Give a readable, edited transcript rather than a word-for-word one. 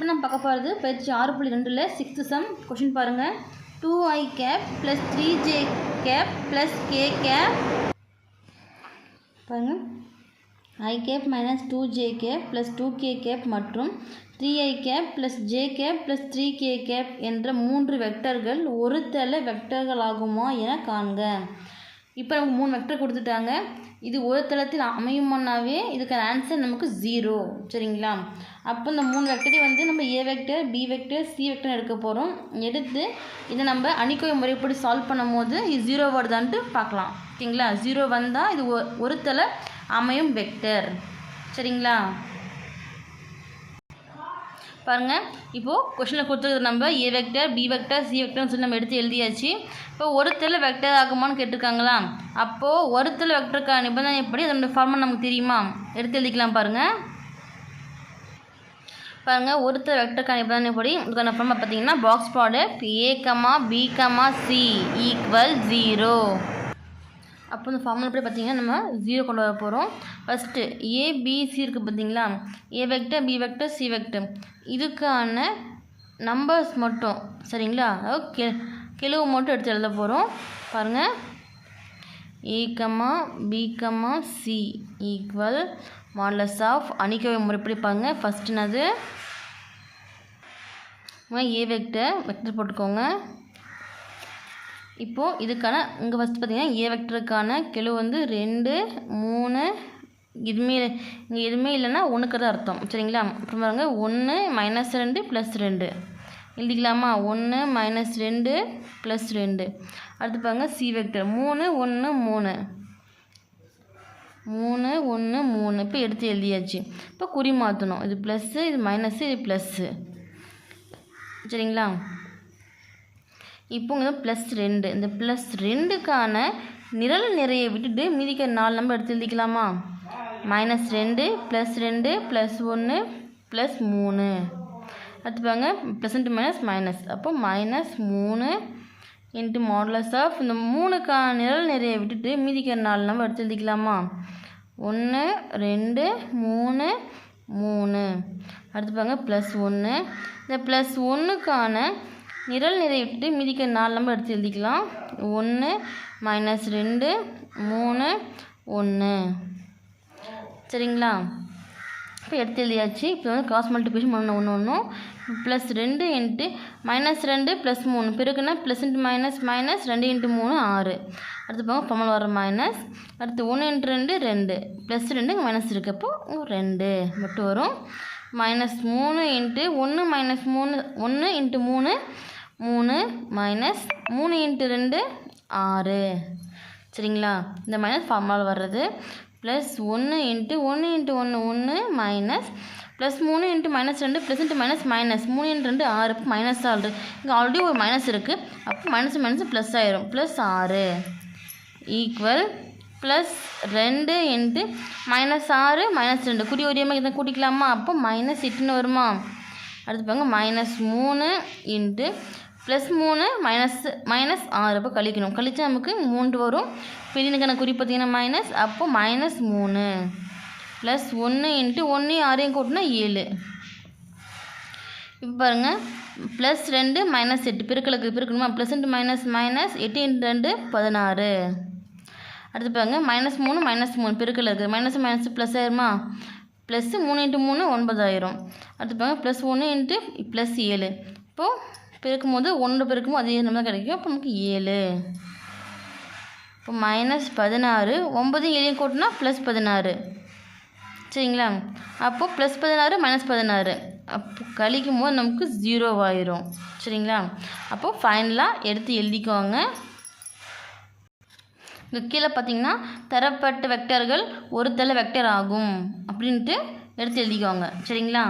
இப்போ நம்ம பார்க்க போகிறது பயிற்சி 6.2ல் 6th சம். கொஷின் பாருங்கள். 2i cap plus 3j cap plus k cap பாருங்கள். i cap minus 2j cap plus 2k cap மற்றும் 3i cap plus j cap plus 3k cap என்ற 3 வெக்டர்கள் ஒரு தள வெக்டர்களாகுமா என காண்க. இப்போ நமக்கு 3 வெக்டர் கொடுத்துட்டாங்க. இது ஒரு தளத்தில் அமையுமானாவே இதுக்கான ஆன்சர் நமக்கு 0. சரிங்களா? அப்போ இந்த 3 வெக்டரையும் வந்து நம்ம a vector, b vector, c vector எடுக்க போகிறோம். எடுத்து இதை நம்ம அணிக்கோவை முறைப்படி சால்வ் பண்ணும் போது இது 0 வருதான்ட்டு பார்க்கலாம். ஓகேங்களா? 0 வந்தால் இது ஒரு தள அமையும் வெக்டர். சரிங்களா? பாருங்கள், இப்போது கொஷனில் கொடுத்துருக்குறது நம்ம a vector, b vector, c வெக்டர்னு சொல்லி நம்ம எடுத்து எழுதியாச்சு. இப்போ ஒரு தள வெக்டர் ஆகுமான்னு கேட்டிருக்காங்களா? அப்போது ஒரு தள வெக்டருக்கான நிபந்தனை எப்படி அதோட ஃபார்முலா நமக்கு தெரியுமா? எடுத்து எழுதிக்கலாம். பாருங்கள் ஒரு தள வெக்டருக்கான நிபந்தனை எப்படி இதுக்கான ஃபார்முலா பார்த்தீங்கன்னா box product a, b, c equal 0. அப்போ இந்த ஃபார்முலா எப்படி பார்த்தீங்கன்னா நம்ம 0 கொண்டு வர போகிறோம். ஃபஸ்ட்டு ஏபிசி இருக்குது பார்த்தீங்களா? a vector, b vector, c vector இதுக்கான நம்பர்ஸ் மட்டும். சரிங்களா? அதாவது கெழுவு மட்டும் எடுத்து எழுத போகிறோம். பாருங்கள், a, b, c equal modulus of அணிக்கோவை முறைப்படி பாருங்கள். ஃபஸ்ட்டு என்னது a வெக்டர் போட்டுக்கோங்க. இப்போது இதுக்கான இங்கே ஃபஸ்ட்டு பார்த்தீங்கன்னா a வெக்டருக்கான கெழு வந்து 2, 3 இங்கே எதுவுமே இல்லைன்னா 1க்கு தான் அர்த்தம். சரிங்களா? அப்புறம் பாருங்கள் 1 -2 +2 எழுதிக்கலாமா? 1 -2 +2. அடுத்து பாருங்கள் c வெக்டர் 3 1 3 3 1 3. இப்போ எடுத்து எழுதியாச்சு. இப்போ குறி மாற்றணும். இது ப்ளஸ்ஸு, இது மைனஸு, இது ப்ளஸ்ஸு. சரிங்களா? இப்போ இங்கே +2. இந்த +2க்கான நிரல் நிறையை விட்டுட்டு மீதிக்க 4 நம்பர் எடுத்து எழுதிக்கலாமா? -2 +2 +1 +3. அடுத்து பாருங்க ப்ளஸ் இன்ட்டு மைனஸ். அப்போ -3 இன்ட்டு மாடுலஸ் ஆஃப் இந்த 3க்கான நிரல் நிறையை விட்டுட்டு மீதிக்க 4 நம்பர் எடுத்து எழுதிக்கலாமா? 1 2 3 3. அடுத்து பாருங்க +1. இந்த +1க்கான நிரல் நிறையை விட்டுட்டு மீதிக்க 4 நம்பர் எடுத்து எழுதிக்கலாம். 1 -2 3 1. சரிங்களா? இப்போ எடுத்து எழுதியாச்சு. இப்போ வந்து கிராஸ் மல்டிப்ளிகேஷன் பண்ணணும். ஒன்று +2 இன்ட்டு -2 +3 பிறகுன்னா ப்ளஸ் இன்ட்டு மைனஸ் 2 இன்ட்டு 3 6. அடுத்து பாருங்க ஃபார்முலா வர மைனஸ். அடுத்து 1 இன்ட்டு 2 2 +2 இங்கே மைனஸ் இருக்குது. அப்போ 2 மட்டும் வரும். -3 இன்ட்டு 1 -3 1 இன்ட்டு 3 3 மைனஸ் 3 இன்ட்டு 2 6. சரிங்களா? இந்த மைனஸ் ஃபார்முலா வர்றது plus 1 into 1 into 1 1 minus +3 into -2 plus into minus 3 into 2 6. இப்போ மைனஸ் ஆல்ரெடி இங்கே ஆல்ரெடி ஒரு மைனஸ் இருக்குது. அப்போ மைனஸ் ப்ளஸ் ஆயிரும். +6 ஈக்குவல் +2 இன்ட்டு -6 -2 கூட்டி ஒரேமாக இதை கூட்டிக்கலாமா? அப்போ -8ன்னு வருமா? அடுத்து பாருங்க -3 இன்ட்டு +3 -6. அப்போ கழிக்கணும். கழிச்சா நமக்கு 3 வரும். பெரியனுக்கான குறி பார்த்தீங்கன்னா மைனஸ். அப்போ -3 +1 இன்ட்டு 1 6 கூட்டினா 7. இப்போ பாருங்கள் +2 -8 பெருக்கலுக்கு பெருக்கணுமா? Plus into minus 8 into 2 16. அடுத்து பாருங்க -3 பெருக்கல் இருக்குது. மைனஸ் ப்ளஸ் ஆயிருமா? ப்ளஸ் 3 இன்ட்டு 3 9 ஆயிரும். அடுத்து பாருங்க +1 இன்ட்டு +7. இப்போது பெருக்கும் போது 1 பெருக்கும் போது அதே நம்ம கிடைக்கும். அப்போ நமக்கு 7. இப்போ -16 9 7 கூட்டினா +16. சரிங்களா? அப்போது +16 -16 அப்போ கழிக்கும் போது நமக்கு 0 ஆயிரும். சரிங்களா? அப்போது ஃபைனலாக எடுத்து எழுதிக்கோங்க. இங்கே கீழே பார்த்தீங்கன்னா தரப்பட்ட வெக்டர்கள் ஒரு தள வெக்டர் ஆகும் அப்படின்ட்டு எடுத்து எழுதிக்கோங்க. சரிங்களா?